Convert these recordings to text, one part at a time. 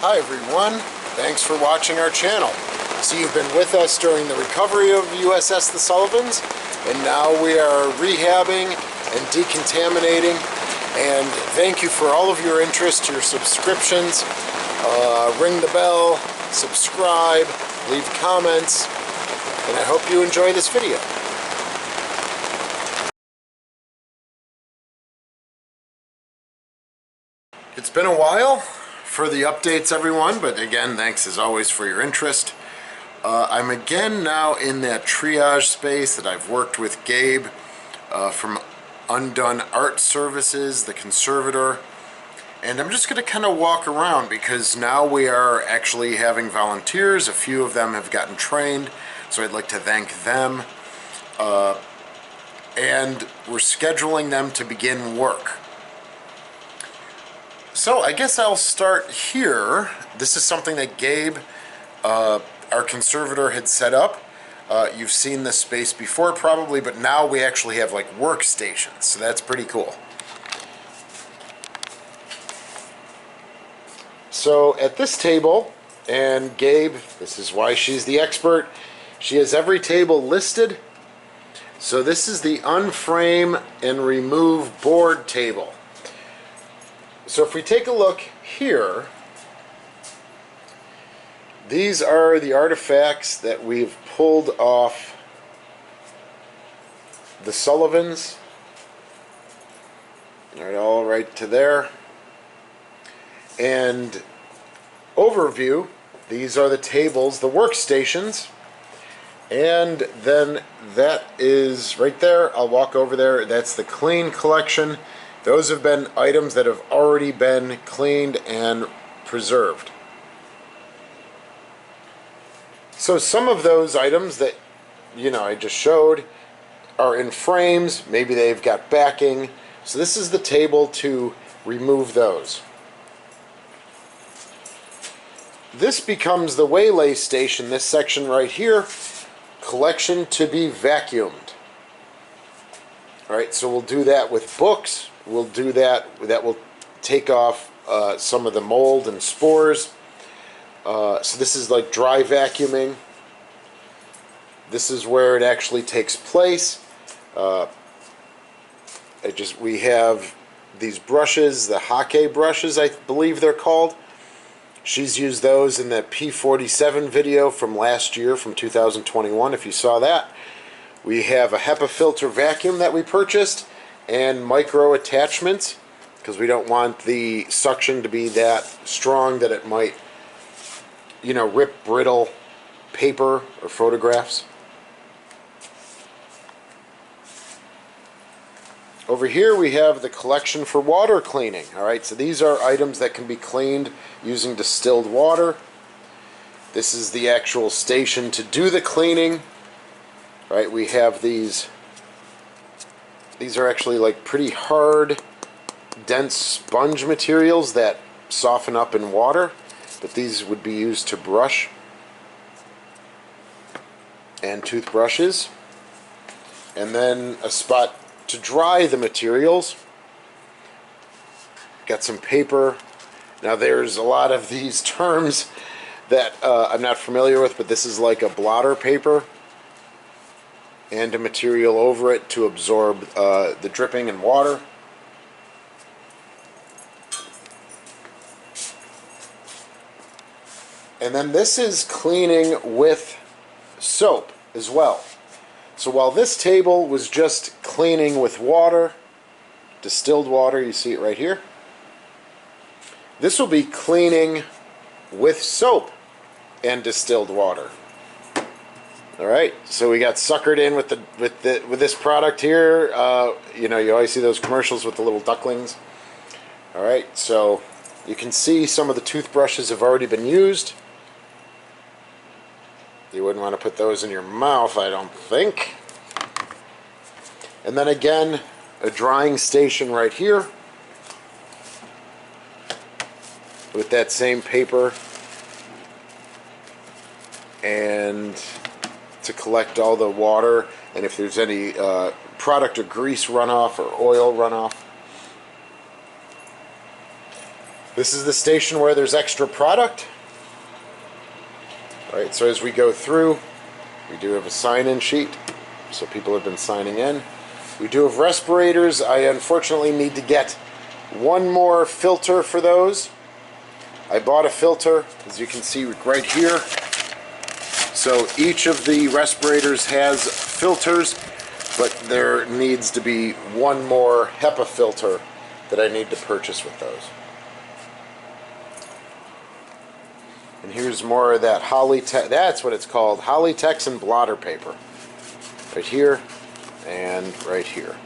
Hi everyone, thanks for watching our channel. So you've been with us during the recovery of USS The Sullivans, and now we are rehabbing and decontaminating, and thank you for all of your interest, your subscriptions. Ring the bell, subscribe, leave comments, and I hope you enjoy this video. It's been a while for the updates, everyone, but again, thanks as always for your interest. I'm again now in that triage space that I've worked with Gabe from Undone Art Services, the conservator, and I'm just going to kind of walk around because now we are actually having volunteers. A few of them have gotten trained, so I'd like to thank them, and we're scheduling them to begin work. So I guess I'll start here. This is something that Gabe, our conservator, had set up. You've seen this space before probably, but now we actually have like workstations, so that's pretty cool. So at this table, and Gabe, this is why she's the expert, she has every table listed. So this is the unframe and remove board table. So if we take a look here, these are the artifacts that we've pulled off the Sullivans. All right to there. And overview, these are the tables, the workstations. And then that is right there. I'll walk over there. That's the clean collection. Those have been items that have already been cleaned and preserved. So some of those items that, I just showed are in frames. Maybe they've got backing. So this is the table to remove those. This becomes the waylay station, this section right here, collection to be vacuumed. Alright, so we'll do that with books. We'll do that. That will take off some of the mold and spores. So this is like dry vacuuming. This is where it actually takes place. We have these brushes, the Hake brushes, I believe they're called. She's used those in the P47 video from last year, from 2021, if you saw that. We have a HEPA filter vacuum that we purchased, and micro attachments, because we don't want the suction to be that strong that it might, rip brittle paper or photographs. Over here we have the collection for water cleaning. Alright, so these are items that can be cleaned using distilled water. This is the actual station to do the cleaning. Right, we have these are actually like pretty hard, dense sponge materials that soften up in water, but these would be used to brush, and toothbrushes, and then a spot to dry the materials. Got some paper. Now there's a lot of these terms that I'm not familiar with, but this is like a blotter paper and a material over it to absorb the dripping and water. And then this is cleaning with soap as well. So while this table was just cleaning with water, distilled water, you see it right here, this will be cleaning with soap and distilled water. Alright, so we got suckered in with this product here. You always see those commercials with the little ducklings. Alright, so you can see some of the toothbrushes have already been used. You wouldn't want to put those in your mouth, I don't think. And then again, a drying station right here with that same paper, and to collect all the water, and if there's any product or grease runoff or oil runoff. This is the station where there's extra product. All right, so as we go through, we do have a sign-in sheet, so people have been signing in. We do have respirators. I unfortunately need to get one more filter for those. I bought a filter, as you can see right here. So each of the respirators has filters, but there needs to be one more HEPA filter that I need to purchase with those. And here's more of that that's what it's called, Holly-Texan blotter paper. Right here and right here.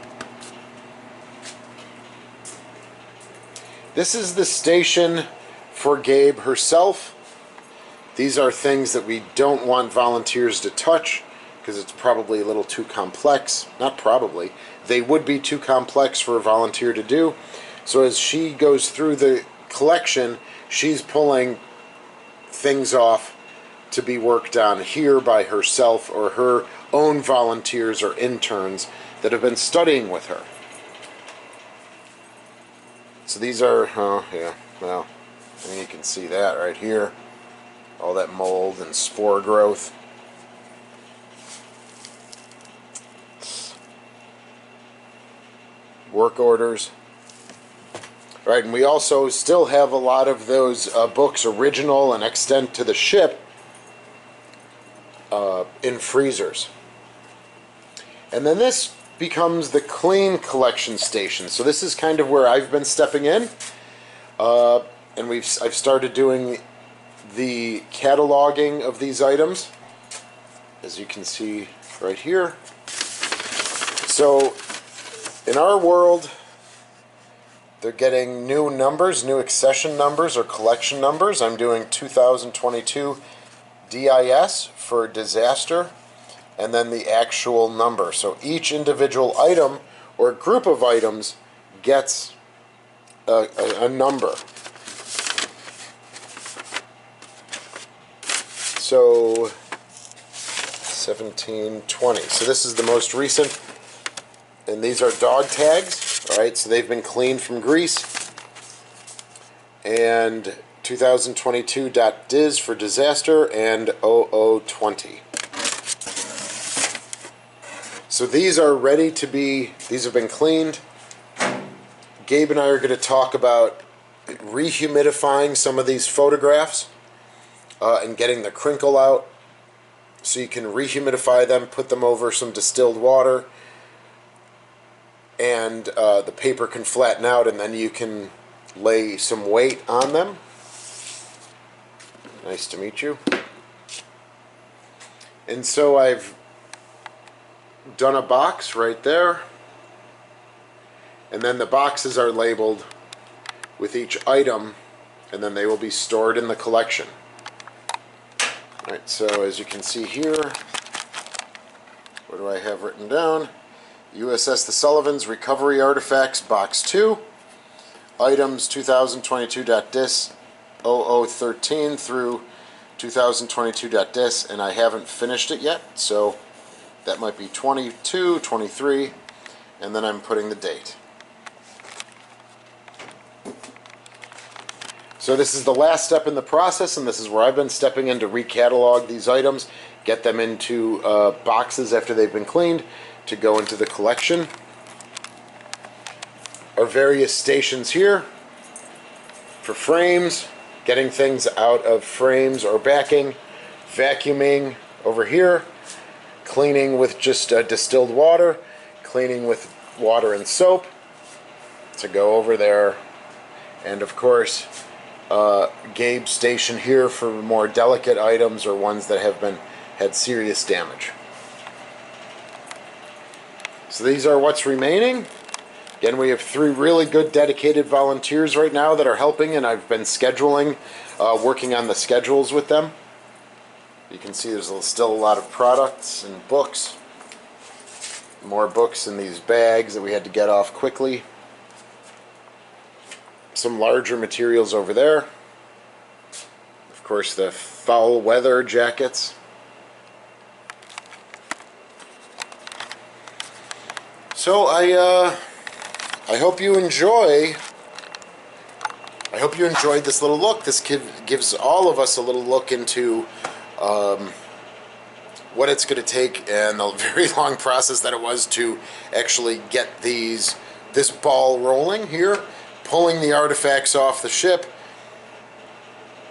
This is the station for Gabe herself. These are things that we don't want volunteers to touch because it's probably a little too complex. Not probably. They would be too complex for a volunteer to do. So as she goes through the collection, she's pulling things off to be worked on here by herself or her own volunteers or interns that have been studying with her. So these are, oh yeah, well, I mean, you can see that right here. All that mold and spore growth. Work orders. All right, and we also still have a lot of those books, original and extant to the ship, in freezers. And then this becomes the clean collection station. So this is kind of where I've been stepping in. And I've started doing the cataloging of these items, as you can see right here. So in our world, they're getting new numbers, new accession numbers or collection numbers. I'm doing 2022 DIS for disaster, and then the actual number. So each individual item or group of items gets a number. So 1720. So this is the most recent, and these are dog tags. All right, so they've been cleaned from grease. And 2022.diz for disaster and 0020. So these are ready to be, these have been cleaned. Gabe and I are going to talk about rehumidifying some of these photographs and getting the crinkle out so you can rehumidify them, put them over some distilled water, and the paper can flatten out, and then you can lay some weight on them. Nice to meet you. And so I've done a box right there, and then the boxes are labeled with each item, and then they will be stored in the collection. Alright, so as you can see here, what do I have written down? USS The Sullivans Recovery Artifacts Box 2, items 2022.dis 0013 through 2022.dis, and I haven't finished it yet, so that might be 22, 23, and then I'm putting the date. So this is the last step in the process, and this is where I've been stepping in to recatalog these items, get them into boxes after they've been cleaned to go into the collection. Our various stations here for frames, getting things out of frames or backing, vacuuming over here, cleaning with just distilled water, cleaning with water and soap to go over there, and of course Gabe's station here for more delicate items or ones that have had serious damage. So these are what's remaining. Again, we have 3 really good dedicated volunteers right now that are helping, and I've been scheduling, working on the schedules with them. You can see there's still a lot of products and books. More books in these bags that we had to get off quickly. Some larger materials over there. Of course, the foul weather jackets. So I hope you enjoy I hope you enjoyed this little look. This gives all of us a little look into what it's going to take and the very long process that it was to actually get this ball rolling here, pulling the artifacts off the ship,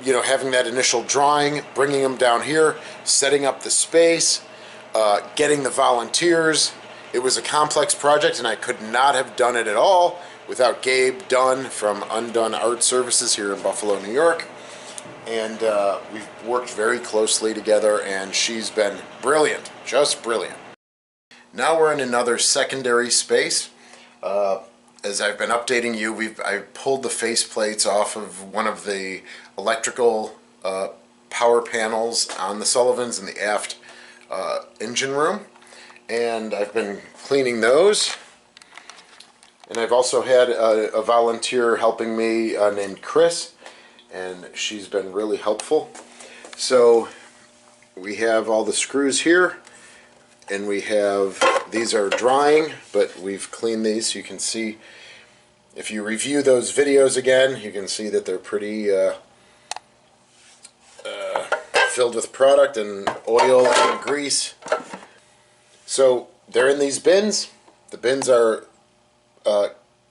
you know, having that initial drawing, bringing them down here, setting up the space, getting the volunteers. It was a complex project, and I could not have done it at all without Gabe Dunn from Undone Art Services here in Buffalo, New York. And we've worked very closely together, and she's been brilliant, just brilliant. Now we're in another secondary space. As I've been updating you, I pulled the face plates off of one of the electrical power panels on the Sullivans in the aft engine room, and I've been cleaning those. And I've also had a volunteer helping me named Chris, and she's been really helpful. So we have all the screws here, and we have, these are drying, but we've cleaned these so you can see. If you review those videos again, you can see that they're pretty filled with product and oil and grease. So they're in these bins. The bins are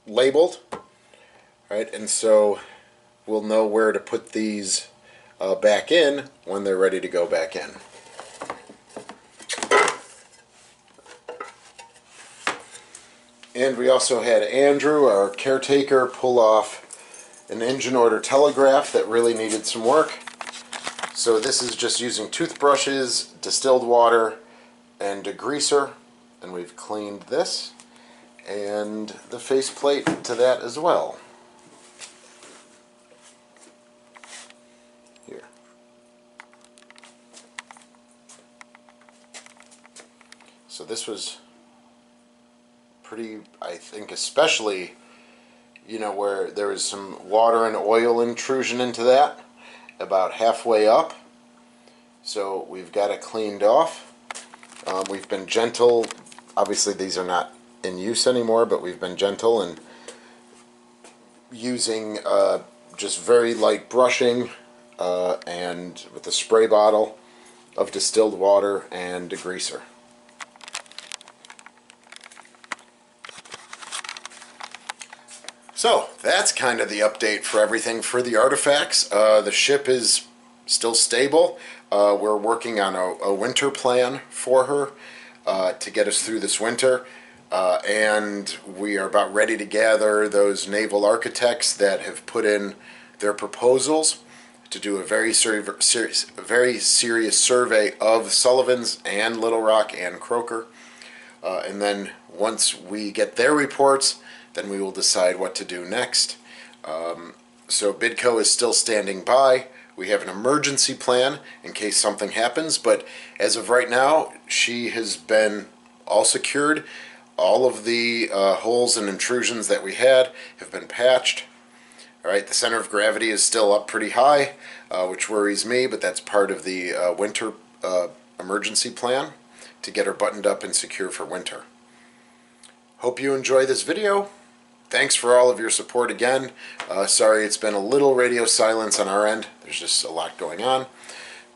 labeled, right? And so we'll know where to put these back in when they're ready to go back in. And we also had Andrew, our caretaker, pull off an engine order telegraph that really needed some work. So this is just using toothbrushes, distilled water, and degreaser, and we've cleaned this and the faceplate to that as well. Here. So this was pretty, I think, especially, you know, where there was some water and oil intrusion into that about halfway up. So we've got it cleaned off. We've been gentle. Obviously these are not in use anymore, but we've been gentle and using just very light brushing and with a spray bottle of distilled water and degreaser. So that's kind of the update for everything for the artifacts. The ship is still stable. We're working on a winter plan for her to get us through this winter. And we are about ready to gather those naval architects that have put in their proposals to do a very serious survey of Sullivans and Little Rock and Croker. And then once we get their reports, then we will decide what to do next. So Bidco is still standing by. We have an emergency plan in case something happens, but as of right now, she has been all secured. All of the holes and intrusions that we had have been patched. All right, the center of gravity is still up pretty high, which worries me, but that's part of the winter emergency plan to get her buttoned up and secure for winter. Hope you enjoy this video. Thanks for all of your support again. Sorry it's been a little radio silence on our end. There's just a lot going on.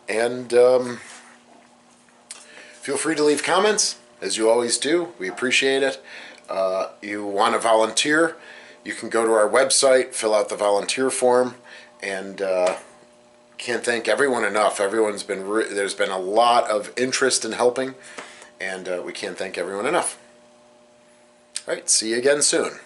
And feel free to leave comments, as you always do. We appreciate it. You want to volunteer, you can go to our website, fill out the volunteer form, and can't thank everyone enough. Everyone's been there's been a lot of interest in helping, and we can't thank everyone enough. All right, see you again soon.